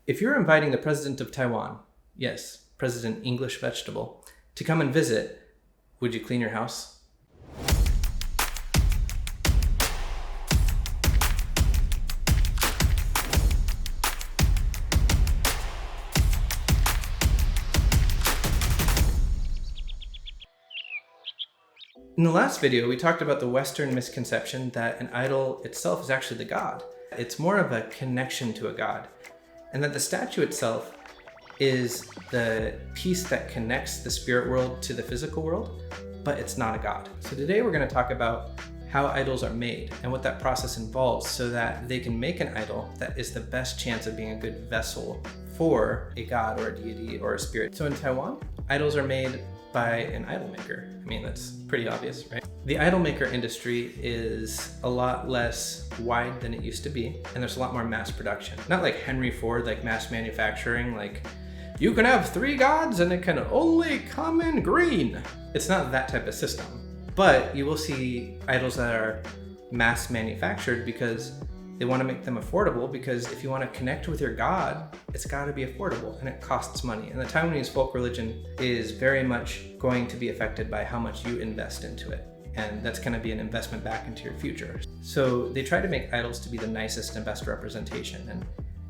If you're inviting the president of Taiwan, yes, President English Vegetable, to come and visit, would you clean your house? In the last video, we talked about the Western misconception that an idol itself is actually the god. It's more of a connection to a god, and that the statue itself is the piece that connects the spirit world to the physical world, but it's not a god. So today we're going to talk about how idols are made and what that process involves so that they can make an idol that is the best chance of being a good vessel for a god or a deity or a spirit. So in Taiwan, idols are made by an idol maker. I mean, that's pretty obvious, right? The idol maker industry is a lot less wide than it used to be, and there's a lot more mass production. Not like Henry Ford, like mass manufacturing, like you can have 3 gods and it can only come in green. It's not that type of system, but you will see idols that are mass manufactured because they want to make them affordable, because if you want to connect with your god, it's got to be affordable and it costs money. And the Taiwanese folk religion is very much going to be affected by how much you invest into it. And that's going to be an investment back into your future. So they try to make idols to be the nicest and best representation. And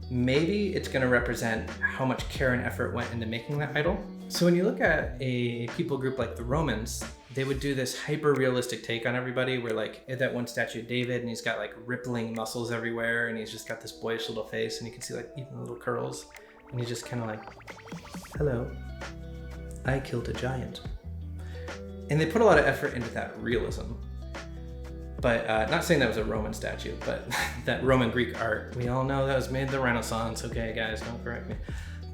maybe it's going to represent how much care and effort went into making that idol. So when you look at a people group like the Romans, they would do this hyper-realistic take on everybody where like that one statue of David, and he's got like rippling muscles everywhere, and he's just got this boyish little face, and you can see like even little curls, and he's just kind of like, hello, I killed a giant. And they put a lot of effort into that realism. But not saying that was a Roman statue, but that Roman Greek art, we all know that was made in the Renaissance, okay guys, don't correct me.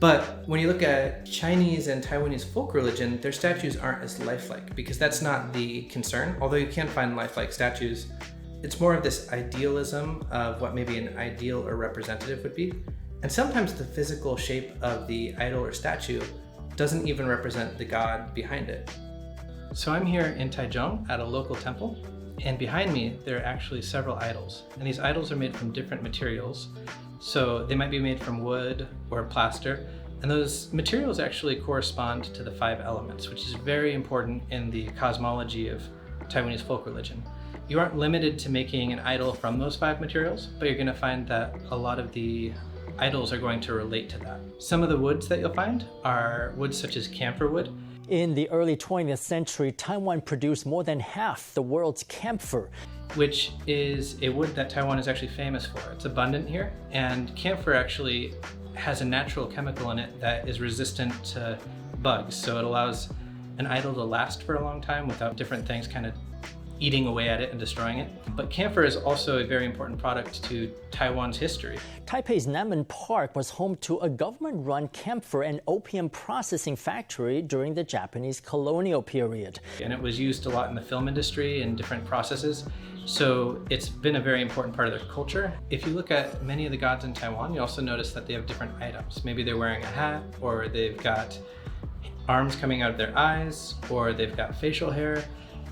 But when you look at Chinese and Taiwanese folk religion, their statues aren't as lifelike, because that's not the concern. Although you can find lifelike statues, it's more of this idealism of what maybe an ideal or representative would be. And sometimes the physical shape of the idol or statue doesn't even represent the god behind it. So I'm here in Taichung at a local temple, and behind me there are actually several idols. And these idols are made from different materials. So they might be made from wood or plaster, and those materials actually correspond to the 5 elements, which is very important in the cosmology of Taiwanese folk religion. You aren't limited to making an idol from those 5 materials, but you're going to find that a lot of the idols are going to relate to that. Some of the woods that you'll find are woods such as camphor wood. In the early 20th century, Taiwan produced more than half the world's camphor, which is a wood that Taiwan is actually famous for. It's abundant here, and camphor actually has a natural chemical in it that is resistant to bugs, so it allows an idol to last for a long time without different things kind of eating away at it and destroying it. But camphor is also a very important product to Taiwan's history. Taipei's Nanmen Park was home to a government-run camphor and opium processing factory during the Japanese colonial period. And it was used a lot in the film industry and different processes. So it's been a very important part of their culture. If you look at many of the gods in Taiwan, you also notice that they have different items. Maybe they're wearing a hat, or they've got arms coming out of their eyes, or they've got facial hair,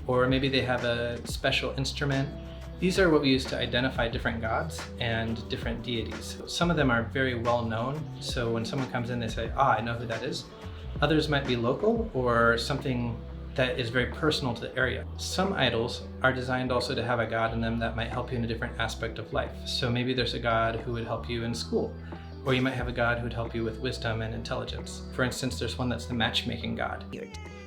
or maybe they have a special instrument. These are what we use to identify different gods and different deities. Some of them are very well known, so when someone comes in, they say, I know who that is. Others might be local or something that is very personal to the area. Some idols are designed also to have a god in them that might help you in a different aspect of life. So maybe there's a god who would help you in school, or you might have a god who would help you with wisdom and intelligence. For instance, there's one that's the matchmaking god.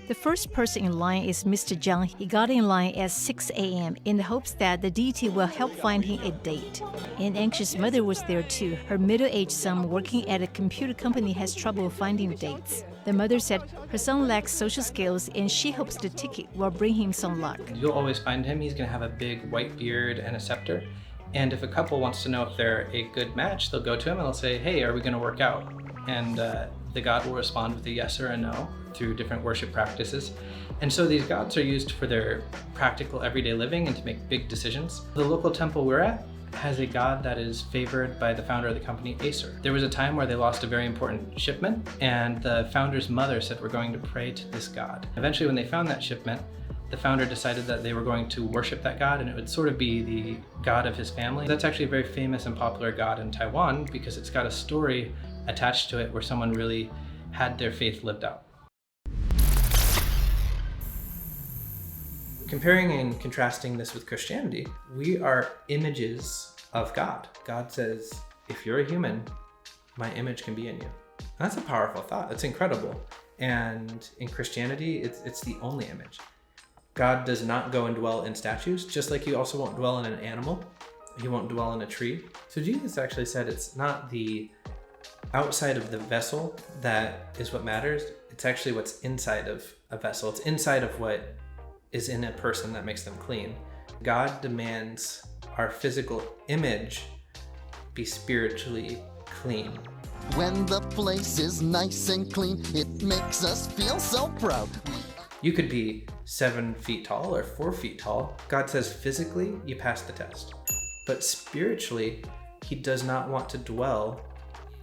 The first person in line is Mr. Jiang. He got in line at 6 a.m. in the hopes that the deity will help find him a date. An anxious mother was there too. Her middle-aged son working at a computer company has trouble finding dates. The mother said her son lacks social skills and she hopes the ticket will bring him some luck. You'll always find him. He's going to have a big white beard and a scepter. And if a couple wants to know if they're a good match, they'll go to him and they'll say, hey, are we going to work out? And the god will respond with a yes or a no through different worship practices. And so these gods are used for their practical everyday living and to make big decisions. The local temple we're at has a god that is favored by the founder of the company, Acer. There was a time where they lost a very important shipment, and the founder's mother said, we're going to pray to this god. Eventually, when they found that shipment, the founder decided that they were going to worship that god, and it would sort of be the god of his family. That's actually a very famous and popular god in Taiwan because it's got a story attached to it, where someone really had their faith lived out. Comparing and contrasting this with Christianity, we are images of God. God says, if you're a human, my image can be in you. That's a powerful thought. That's incredible. And in Christianity, it's the only image. God does not go and dwell in statues, just like he also won't dwell in an animal. He won't dwell in a tree. So Jesus actually said it's not the outside of the vessel that is what matters. It's actually what's inside of a vessel. It's inside of what is in a person that makes them clean. God demands our physical image be spiritually clean. When the place is nice and clean, it makes us feel so proud. You could be 7 feet tall or 4 feet tall. God says physically you pass the test. But spiritually, he does not want to dwell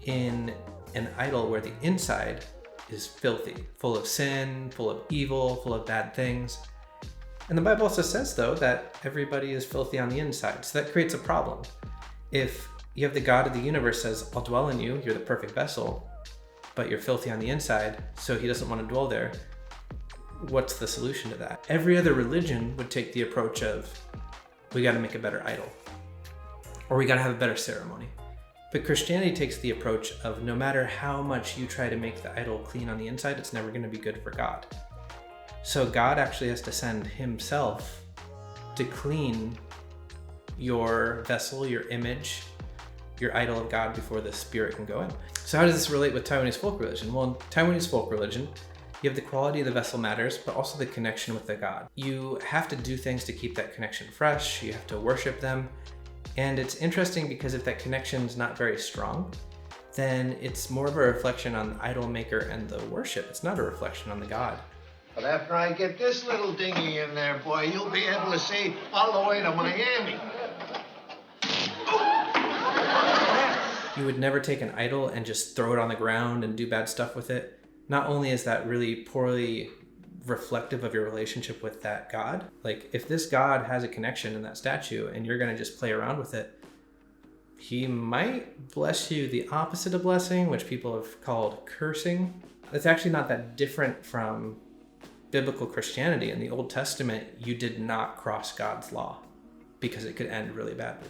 in an idol where the inside is filthy, full of sin, full of evil, full of bad things. And the Bible also says, though, that everybody is filthy on the inside. So that creates a problem. If you have the God of the universe says, I'll dwell in you, you're the perfect vessel, but you're filthy on the inside, so he doesn't want to dwell there, what's the solution to that? Every other religion would take the approach of, we got to make a better idol, or we got to have a better ceremony. But Christianity takes the approach of, no matter how much you try to make the idol clean on the inside, it's never going to be good for God. So God actually has to send himself to clean your vessel, your image, your idol of God before the spirit can go in. So how does this relate with Taiwanese folk religion? Well, in Taiwanese folk religion, you have the quality of the vessel matters, but also the connection with the God. You have to do things to keep that connection fresh. You have to worship them. And it's interesting because if that connection is not very strong, then it's more of a reflection on the idol maker and the worship. It's not a reflection on the God. But after I get this little dinghy in there, boy, you'll be able to see all the way to Miami. You would never take an idol and just throw it on the ground and do bad stuff with it. Not only is that really poorly reflective of your relationship with that God, like if this God has a connection in that statue and you're going to just play around with it, he might bless you the opposite of blessing, which people have called cursing. It's actually not that different from biblical Christianity. In the Old Testament, you did not cross God's law because it could end really badly.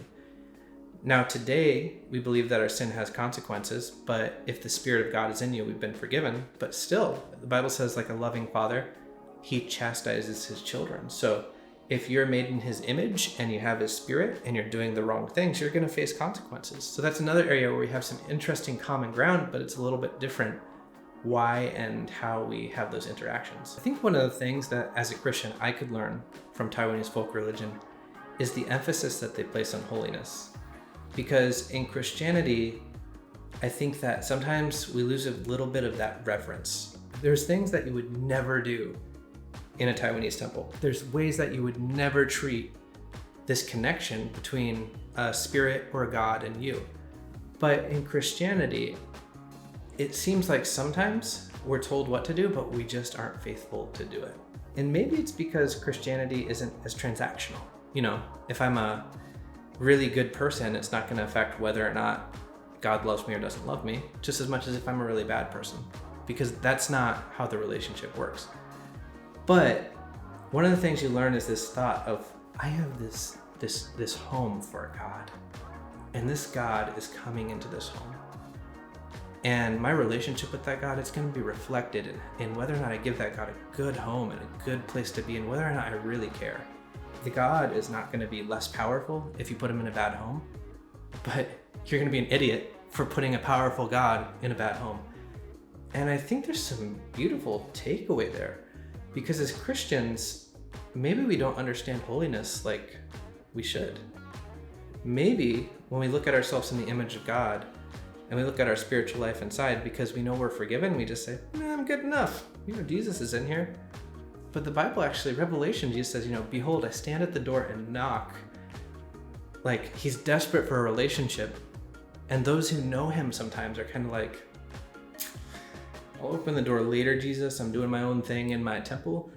Now today, we believe that our sin has consequences, but if the Spirit of God is in you, we've been forgiven. But still, the Bible says, like a loving father, he chastises his children. So if you're made in his image and you have his Spirit and you're doing the wrong things, you're going to face consequences. So that's another area where we have some interesting common ground, but it's a little bit different why and how we have those interactions. I think one of the things that as a Christian I could learn from Taiwanese folk religion is the emphasis that they place on holiness. Because in Christianity, I think that sometimes we lose a little bit of that reverence. There's things that you would never do in a Taiwanese temple. There's ways that you would never treat this connection between a spirit or a God and you. But in Christianity, it seems like sometimes we're told what to do, but we just aren't faithful to do it. And maybe it's because Christianity isn't as transactional. You know, if I'm a really good person, it's not going to affect whether or not God loves me or doesn't love me, just as much as if I'm a really bad person, because that's not how the relationship works. But one of the things you learn is this thought of, I have this home for God, and this God is coming into this home. And my relationship with that God, it's going to be reflected in whether or not I give that God a good home and a good place to be, and whether or not I really care. The God is not going to be less powerful if you put him in a bad home, but you're going to be an idiot for putting a powerful God in a bad home. And I think there's some beautiful takeaway there, because as Christians, maybe we don't understand holiness like we should. Maybe when we look at ourselves in the image of God and we look at our spiritual life inside, because we know we're forgiven, we just say, I'm good enough. You know, Jesus is in here. But the Bible actually, Revelation, Jesus says, behold, I stand at the door and knock. Like, he's desperate for a relationship. And those who know him sometimes are kind of like, I'll open the door later, Jesus. I'm doing my own thing in my temple.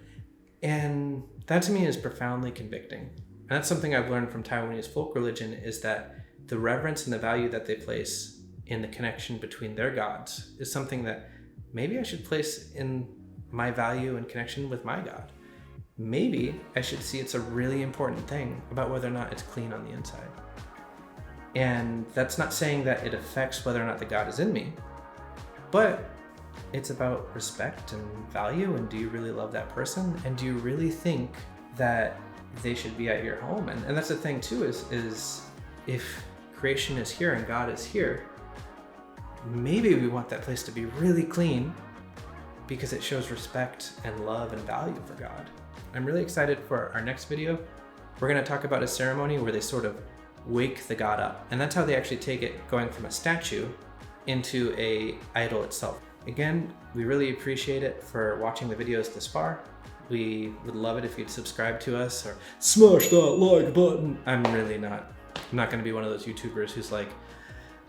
And that to me is profoundly convicting. And that's something I've learned from Taiwanese folk religion, is that the reverence and the value that they place in the connection between their gods is something that maybe I should place in my value and connection with my God. Maybe I should see it's a really important thing about whether or not it's clean on the inside. And that's not saying that it affects whether or not the God is in me, but it's about respect and value, and do you really love that person? And do you really think that they should be at your home? And that's the thing too, is if creation is here and God is here, maybe we want that place to be really clean because it shows respect and love and value for God. I'm really excited for our next video. We're going to talk about a ceremony where they sort of wake the God up. And that's how they actually take it, going from a statue into a idol itself. Again, we really appreciate it for watching the videos this far. We would love it if you'd subscribe to us or smash that like button. I'm not going to be one of those YouTubers who's like,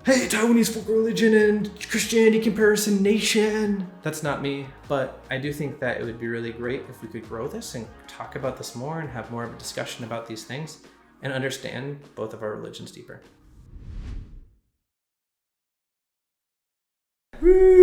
hey, Taiwanese folk religion and Christianity comparison nation. That's not me, but I do think that it would be really great if we could grow this and talk about this more and have more of a discussion about these things and understand both of our religions deeper. Woo!